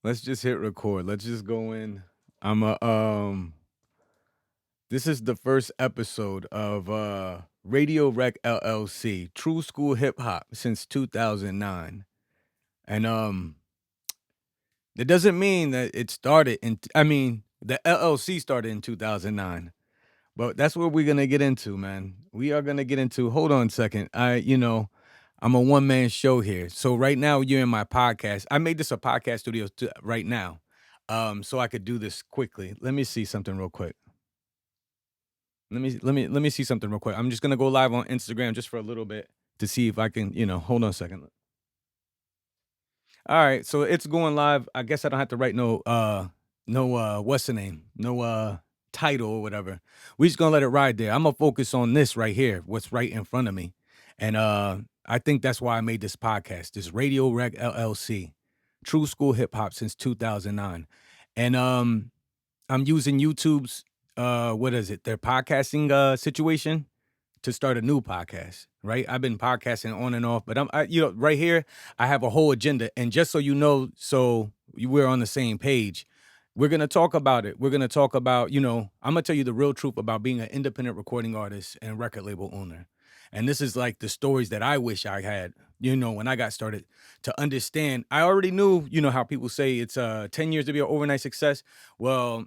Let's just hit record. Let's just go in. I'm a This is the first episode of Radio Rec LLC, True School Hip Hop since 2009. And that doesn't mean that it started in the LLC started in 2009. But that's what we're going to get into, man. We are going to get into hold on a second. I'm a one-man show here. So right now you're in my podcast. I made this a podcast studio right now. So I could do this quickly. Let me see something real quick. Let me see something real quick. I'm just gonna go live on Instagram just for a little bit to see if I can, hold on a second. All right, so it's going live. I guess I don't have to write what's the name? No title or whatever. We just gonna let it ride there. I'm gonna focus on this right here, what's right in front of me. And I think that's why I made this podcast, this Radio Rec LLC, True School Hip Hop since 2009. And I'm using YouTube's what is it? Their podcasting situation to start a new podcast, right? I've been podcasting on and off, but right here, I have a whole agenda. And just so you know, so we're on the same page, we're going to talk about it. We're going to talk about, I'm going to tell you the real truth about being an independent recording artist and record label owner. And this is like the stories that I wish I had, when I got started to understand. I already knew, how people say it's 10 years to be an overnight success. Well,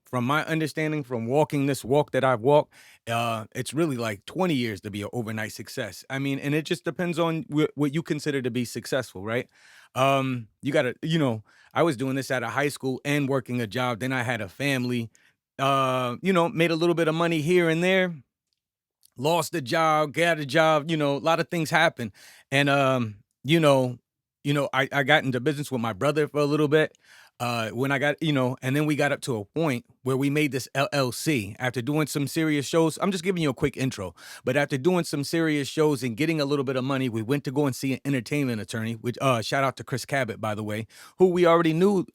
from my understanding, from walking this walk that I've walked, it's really like 20 years to be an overnight success. I mean, and it just depends on what you consider to be successful, right? You gotta, I was doing this out of high school and working a job. Then I had a family, made a little bit of money here and there, lost a job, got a job, a lot of things happen. And I got into business with my brother for a little bit. When I got, and then we got up to a point where we made this LLC after doing some serious shows. I'm just giving you a quick intro, but after doing some serious shows and getting a little bit of money, we went to go and see an entertainment attorney, which shout out to Chris Cabot, by the way, who we already knew,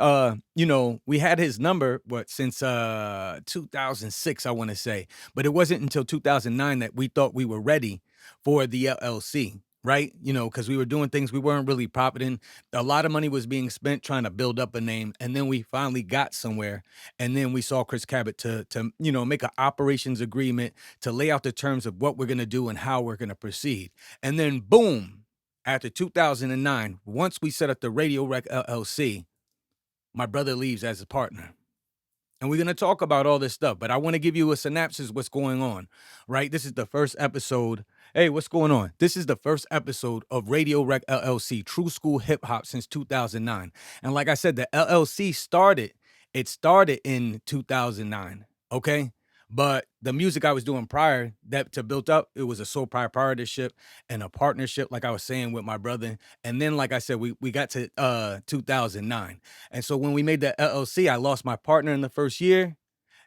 we had his number, since 2006, I want to say, but it wasn't until 2009 that we thought we were ready for the LLC. Right. Because we were doing things we weren't really profiting. A lot of money was being spent trying to build up a name. And then we finally got somewhere. And then we saw Chris Cabot to make an operations agreement to lay out the terms of what we're going to do and how we're going to proceed. And then boom, after 2009, once we set up the Radio Rec LLC, my brother leaves as a partner. And we're going to talk about all this stuff, but I want to give you a synopsis of what's going on, right? This is the first episode. Hey, what's going on? This is the first episode of Radio Rec LLC, True School Hip Hop since 2009. And like I said, the LLC started in 2009, okay? But the music I was doing prior that to built up, it was a sole proprietorship and a partnership, like I was saying, with my brother. And then, like I said, we got to 2009. And so when we made the LLC, I lost my partner in the first year.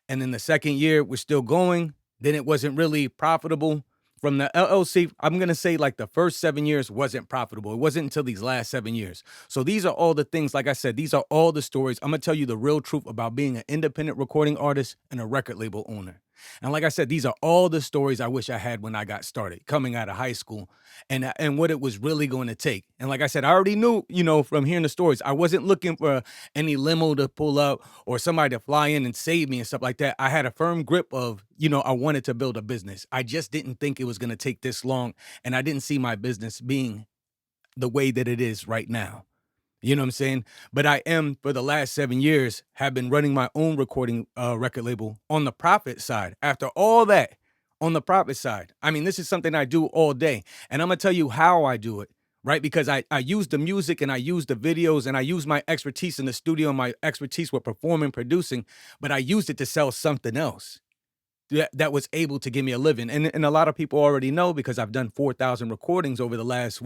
And then the second year, we're still going. Then it wasn't really profitable. From the LLC, I'm going to say like the first 7 years wasn't profitable. It wasn't until these last 7 years. So these are all the things, like I said, these are all the stories. I'm going to tell you the real truth about being an independent recording artist and a record label owner. And like I said, these are all the stories I wish I had when I got started coming out of high school and what it was really going to take. And like I said, I already knew, from hearing the stories, I wasn't looking for any limo to pull up or somebody to fly in and save me and stuff like that. I had a firm grip of, I wanted to build a business. I just didn't think it was going to take this long. And I didn't see my business being the way that it is right now. You know what I'm saying? But I am, for the last 7 years, have been running my own recording record label on the profit side. After all that, on the profit side. I mean, this is something I do all day. And I'm going to tell you how I do it, right? Because I use the music and I use the videos and I use my expertise in the studio and my expertise with performing, producing, but I used it to sell something else that was able to give me a living. And a lot of people already know because I've done 4,000 recordings over the last,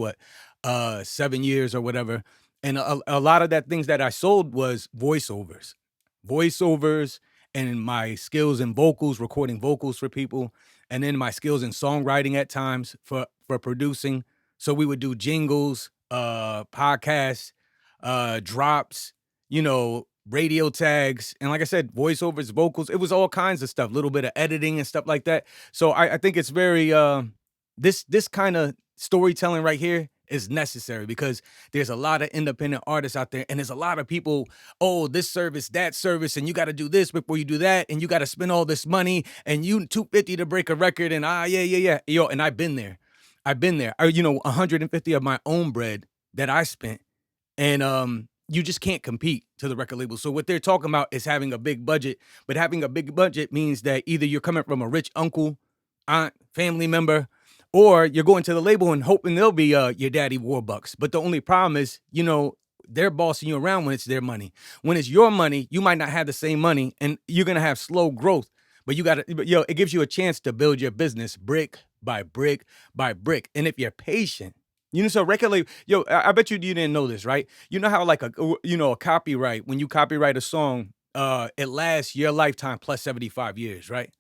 7 years or whatever. And a lot of that things that I sold was voiceovers and my skills in vocals, recording vocals for people. And then my skills in songwriting at times for producing. So we would do jingles, podcasts, drops, radio tags. And like I said, voiceovers, vocals, it was all kinds of stuff, a little bit of editing and stuff like that. So I think it's very, this kind of storytelling right here is necessary because there's a lot of independent artists out there, and there's a lot of people, oh, this service, that service, and you got to do this before you do that, and you got to spend all this money, and you 250 to break a record, and yeah. Yo, and I've been there. You know, 150 of my own bread that I spent, and you just can't compete to the record label. So what they're talking about is having a big budget, but having a big budget means that either you're coming from a rich uncle, aunt, family member, or you're going to the label and hoping they'll be your daddy Warbucks. But the only problem is, you know, they're bossing you around when it's their money. When it's your money, you might not have the same money, and you're gonna have slow growth. But it gives you a chance to build your business brick by brick by brick. And if you're patient, you know, so record label, I bet you didn't know this, right? You know how like a copyright, when you copyright a song, it lasts your lifetime plus 75 years, right?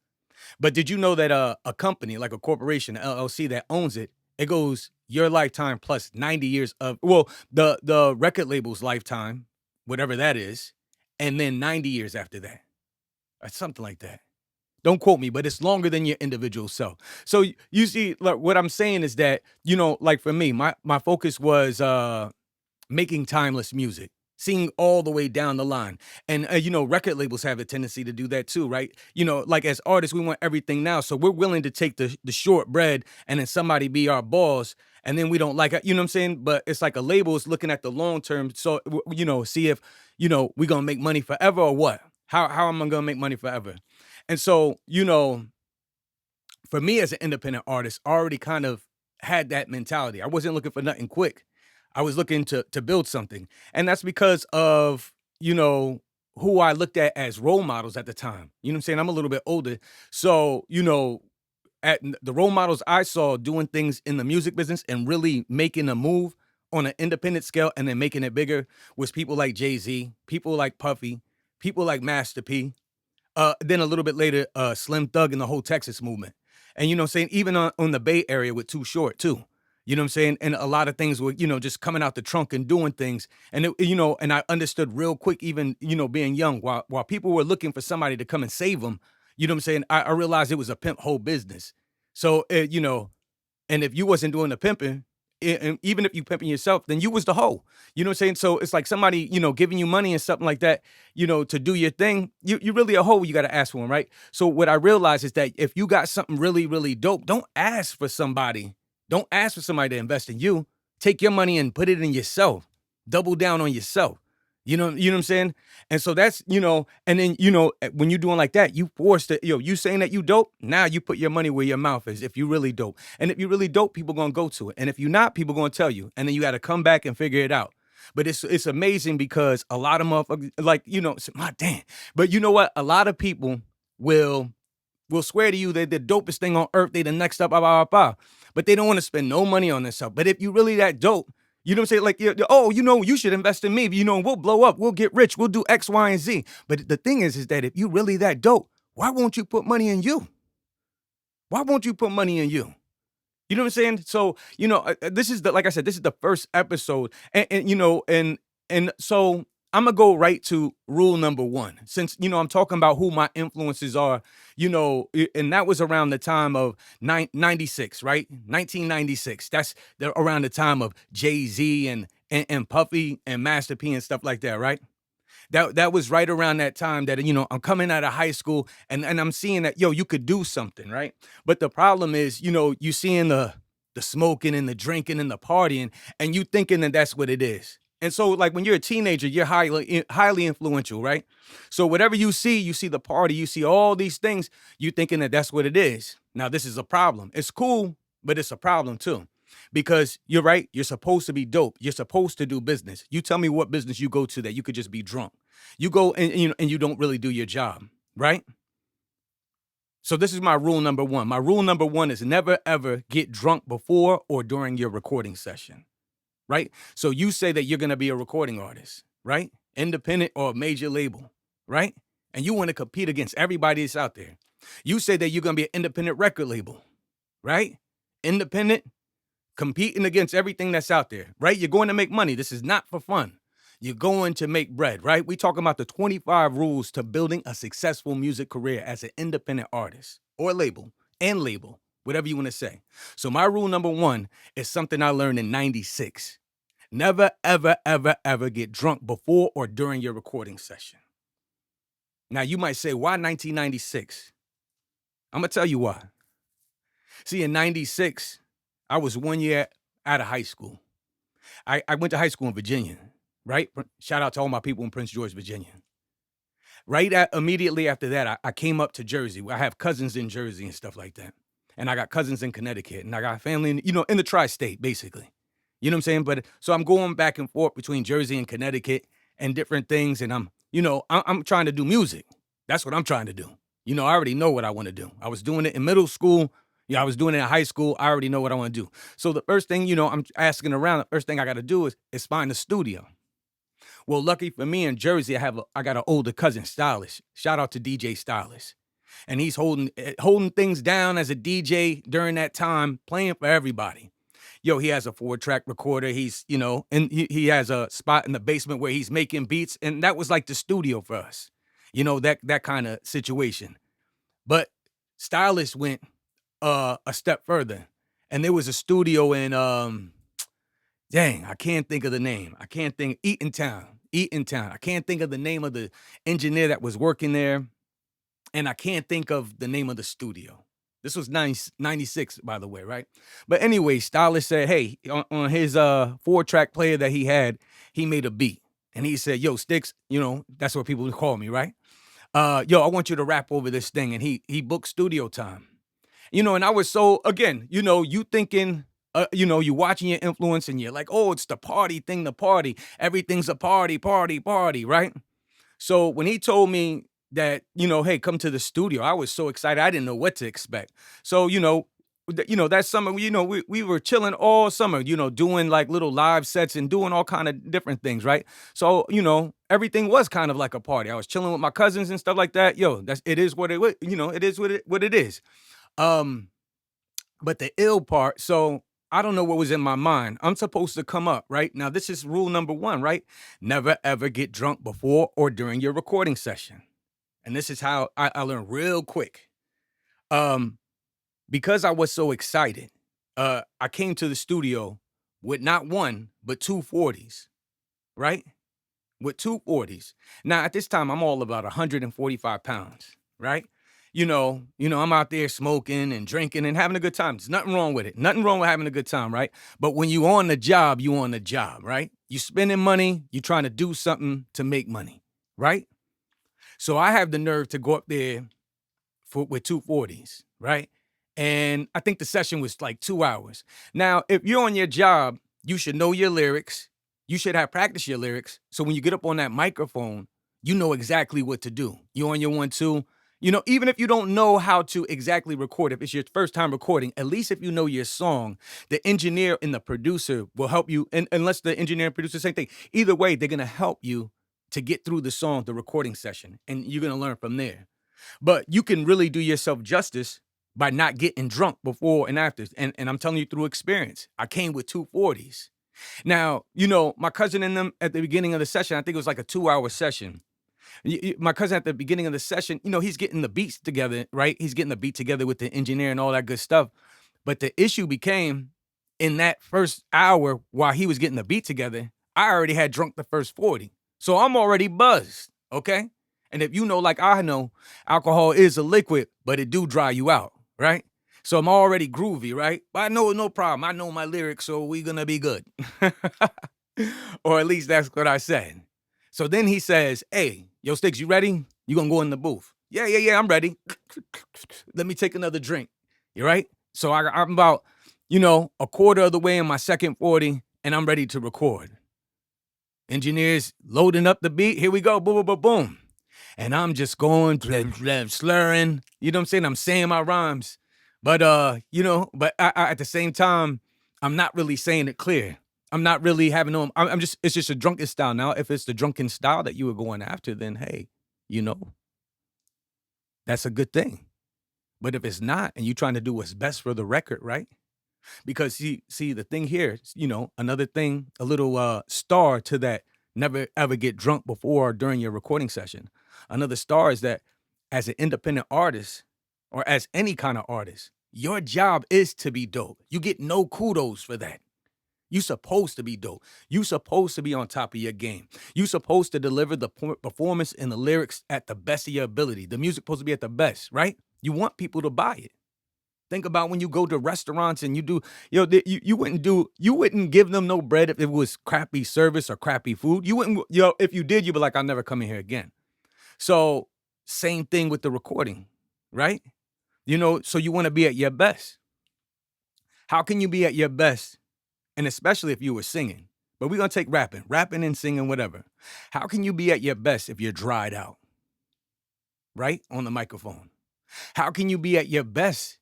But did you know that a company, like a corporation, LLC that owns it, it goes your lifetime plus 90 years of, well, the record label's lifetime, whatever that is, and then 90 years after that. Or something like that. Don't quote me, but it's longer than your individual self. So you see, like, what I'm saying is that, you know, like for me, my focus was making timeless music, seeing all the way down the line. And, you know, record labels have a tendency to do that too, right? You know, like as artists, we want everything now. So we're willing to take the short bread and then somebody be our boss. And then we don't like it, you know what I'm saying? But it's like a label is looking at the long term. So, you know, see if, you know, we going to make money forever or what? How am I going to make money forever? And so, you know, for me as an independent artist, I already kind of had that mentality. I wasn't looking for nothing quick. I was looking to build something. And that's because of, you know, who I looked at as role models at the time. You know what I'm saying? I'm a little bit older. So, you know, the role models I saw doing things in the music business and really making a move on an independent scale and then making it bigger was people like Jay-Z, people like Puffy, people like Master P, then a little bit later, Slim Thug and the whole Texas movement. And, you know what I'm saying, even on the Bay Area with Too Short, too. You know what I'm saying? And a lot of things were, you know, just coming out the trunk and doing things. And, you know, and I understood real quick, even, you know, being young, while people were looking for somebody to come and save them, you know what I'm saying? I realized it was a pimp whole business. So, you know, and if you wasn't doing the pimping, and even if you pimping yourself, then you was the hoe. You know what I'm saying? So it's like somebody, you know, giving you money and something like that, you know, to do your thing. You really a hoe. You got to ask for them, right? So what I realized is that if you got something really, really dope, don't ask for somebody. Don't ask for somebody to invest in you. Take your money and put it in yourself. Double down on yourself. You know what I'm saying? And so that's, you know, and then, you know, when you're doing like that, you forced to, you saying that you dope, now you put your money where your mouth is if you really dope. And if you really dope, people going to go to it. And if you're not, people going to tell you. And then you got to come back and figure it out. But it's amazing because a lot of motherfuckers, like, you know, my damn. But you know what? A lot of people will swear to you they're the dopest thing on earth. They the next up, blah, blah, blah. But they don't want to spend no money on this stuff. But if you really that dope, you know what I'm saying? Like, oh, you know, you should invest in me. You know, we'll blow up. We'll get rich. We'll do X, Y, and Z. But the thing is that if you really that dope, why won't you put money in you? Why won't you put money in you? You know what I'm saying? So, you know, this is like I said, this is the first episode. And you know, and so I'm going to go right to rule number one. Since, you know, I'm talking about who my influences are, you know, and that was around the time of 96, right? 1996. That's around the time of Jay-Z and Puffy and Master P and stuff like that, right? That was right around that time that, you know, I'm coming out of high school and I'm seeing that, you could do something, right? But the problem is, you know, you seeing the smoking and the drinking and the partying and you thinking that that's what it is. And so, like, when you're a teenager, you're highly influential, right? So whatever you see the party, you see all these things, you thinking that that's what it is. Now, this is a problem. It's cool, but it's a problem too. Because you're right, you're supposed to be dope. You're supposed to do business. You tell me what business you go to that you could just be drunk. You go and you don't really do your job, right? So this is my rule number one. My rule number one is never, ever get drunk before or during your recording session. Right? So you say that you're going to be a recording artist, right? Independent or a major label, right? And you want to compete against everybody that's out there. You say that you're going to be an independent record label, right? Independent, competing against everything that's out there, right? You're going to make money. This is not for fun. You're going to make bread, right? We talking about the 25 rules to building a successful music career as an independent artist or label, whatever you want to say. So my rule number one is something I learned in 96. Never, ever, ever, ever get drunk before or during your recording session. Now, you might say, why 1996? I'm going to tell you why. See, in 96, I was 1 year out of high school. I went to high school in Virginia, right? Shout out to all my people in Prince George, Virginia. Immediately after that, I came up to Jersey. I have cousins in Jersey and stuff like that. And I got cousins in Connecticut. And I got family, in the tri-state, basically. You know what I'm saying? But so I'm going back and forth between Jersey and Connecticut and different things. And I'm trying to do music. That's what I'm trying to do. I already know what I want to do. I was doing it in middle school. I was doing it in high school. I already know what I want to do. So the first thing, I'm asking around, the first thing I got to do is find a studio. Well, lucky for me in Jersey, I got an older cousin, Stylish. Shout out to DJ Stylish. And he's holding things down as a DJ during that time, playing for everybody. He has a 4-track recorder. He's, and he has a spot in the basement where he's making beats. And that was like the studio for us, that kind of situation. But Stylish went a step further. And there was a studio in, I can't think of the name. Eatontown. I can't think of the name of the engineer that was working there. And I can't think of the name of the studio. This was 96, by the way, right? But anyway, Stylish said, hey, on his 4-track player that he had, he made a beat. And he said, yo, Sticks, that's what people call me, right? I want you to rap over this thing. And he booked studio time. And I was so, again, you thinking, you watching your influence and you're like, oh, it's the party thing, the party. Everything's a party, right? So when he told me that, hey, come to the studio, I was so excited. I didn't know what to expect. So, that summer, we were chilling all summer, doing like little live sets and doing all kind of different things, right? So, everything was kind of like a party. I was chilling with my cousins and stuff like that. It is what it is. But the ill part, so I don't know what was in my mind. I'm supposed to come up, right? Now, this is rule number one, right? Never, ever get drunk before or during your recording session. And this is how I learned real quick. Because I was so excited, I came to the studio with not one, but 2 40s, right? With 2 40s. Now, at this time, I'm all about 145 pounds, right? I'm out there smoking and drinking and having a good time. There's nothing wrong with it. Nothing wrong with having a good time, right? But when you on the job, right? You spending money, you trying to do something to make money, right? So I have the nerve to go up there with 2 40s, right? And I think the session was like 2 hours. Now, if you're on your job, you should know your lyrics. You should have practiced your lyrics. So when you get up on that microphone, you know exactly what to do. You on your 1-2. Even if you don't know how to exactly record, if it's your first time recording, at least if you know your song, the engineer and the producer will help you. And unless the engineer and producer, same thing. Either way, they're going to help you to get through the song, the recording session, and you're going to learn from there. But you can really do yourself justice by not getting drunk before and after. And I'm telling you through experience. I came with 2 40s. Now, my cousin and them at the beginning of the session, I think it was like a 2-hour session. My cousin at the beginning of the session, he's getting the beats together, right? He's getting the beat together with the engineer and all that good stuff. But the issue became in that first hour while he was getting the beat together, I already had drunk the first 40. So I'm already buzzed, okay? And if like I know, alcohol is a liquid, but it do dry you out, right? So I'm already groovy, right? But I know no problem. I know my lyrics, so we gonna be good. Or at least that's what I said. So then he says, hey, yo, Sticks, you ready? You gonna go in the booth? Yeah, I'm ready. Let me take another drink. You right? So I'm about, a quarter of the way in my second 40, and I'm ready to record. Engineers loading up the beat. Here we go. Boom, boom, boom, boom. And I'm just going, slurring. You know what I'm saying? I'm saying my rhymes. But, but I at the same time, I'm not really saying it clear. I'm not really having no, it's just a drunken style. Now, if it's the drunken style that you were going after, then hey, that's a good thing. But if it's not, and you're trying to do what's best for the record, right? Because see the thing here, another thing, a little star to that, never ever get drunk before or during your recording session. Another star is that as an independent artist, or as any kind of artist, Your job is to be dope. You get no kudos for that. You supposed to be dope. You supposed to be on top of your game. You supposed to deliver the performance and the lyrics at the best of your ability. The music supposed to be at the best, right? You want people to buy it. Think about when you go to restaurants and you do, you wouldn't give them no bread if it was crappy service or crappy food. You wouldn't, if you did, you'd be like, I'll never come in here again. So same thing with the recording, right? So you want to be at your best. How can you be at your best? And especially if you were singing, but we're going to take rapping and singing, whatever. How can you be at your best if you're dried out, right? On the microphone. How can you be at your best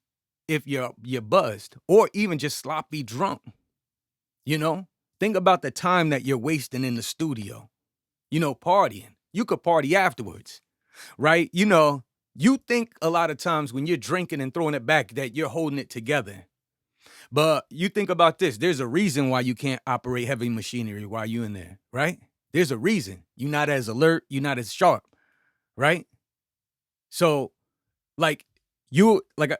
if you're buzzed or even just sloppy drunk? Think about the time that you're wasting in the studio, partying. You could party afterwards, right? You think a lot of times when you're drinking and throwing it back that you're holding it together. But you think about this. There's a reason why you can't operate heavy machinery while you're in there, right? There's a reason. You're not as alert. You're not as sharp, right? So,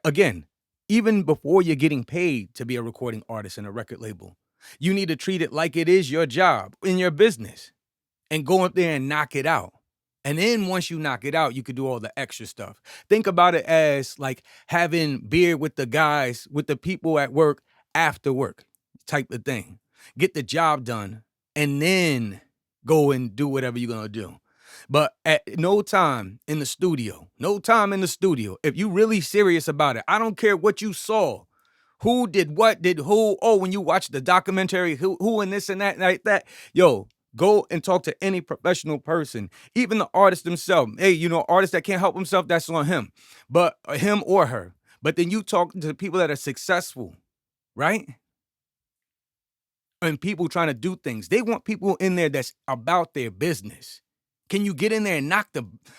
again, even before you're getting paid to be a recording artist in a record label, you need to treat it like it is your job in your business and go up there and knock it out. And then once you knock it out, you could do all the extra stuff. Think about it as like having beer with the guys, with the people at work after work type of thing. Get the job done and then go and do whatever you're going to do. But at no time in the studio, if you really serious about it, I don't care what you saw. Who did what, did who? Oh, when you watch the documentary, who and this and that, like that. Yo, go and talk to any professional person, even the artist themselves. Hey, artist that can't help himself, that's on him, but him or her. But then you talk to people that are successful, right? And people trying to do things. They want people in there that's about their business. Can you get in there and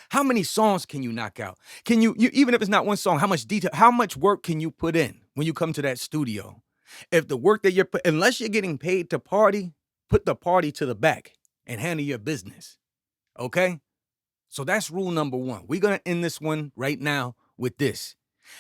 how many songs can you knock out? Can you even if it's not one song, how much detail, how much work can you put in when you come to that studio? If the work that unless you're getting paid to party, put the party to the back and handle your business, okay? So that's rule number 1. We're going to end this one right now with this.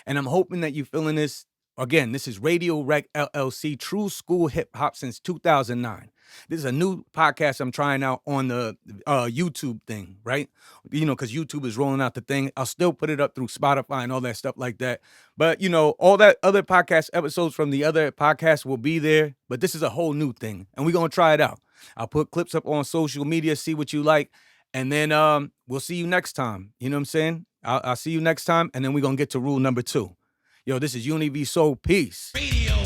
And I'm hoping that you're feeling this. Again, this is Radio Rec LLC, True School Hip Hop since 2009. This is a new podcast I'm trying out on the YouTube thing, right? Because YouTube is rolling out the thing. I'll still put it up through Spotify and all that stuff like that. But, all that other podcast episodes from the other podcasts will be there. But this is a whole new thing, and we're going to try it out. I'll put clips up on social media, see what you like. And then we'll see you next time. You know what I'm saying? I'll see you next time, and then we're going to get to rule number 2. Yo, this is UniVSoul. Peace. Radio.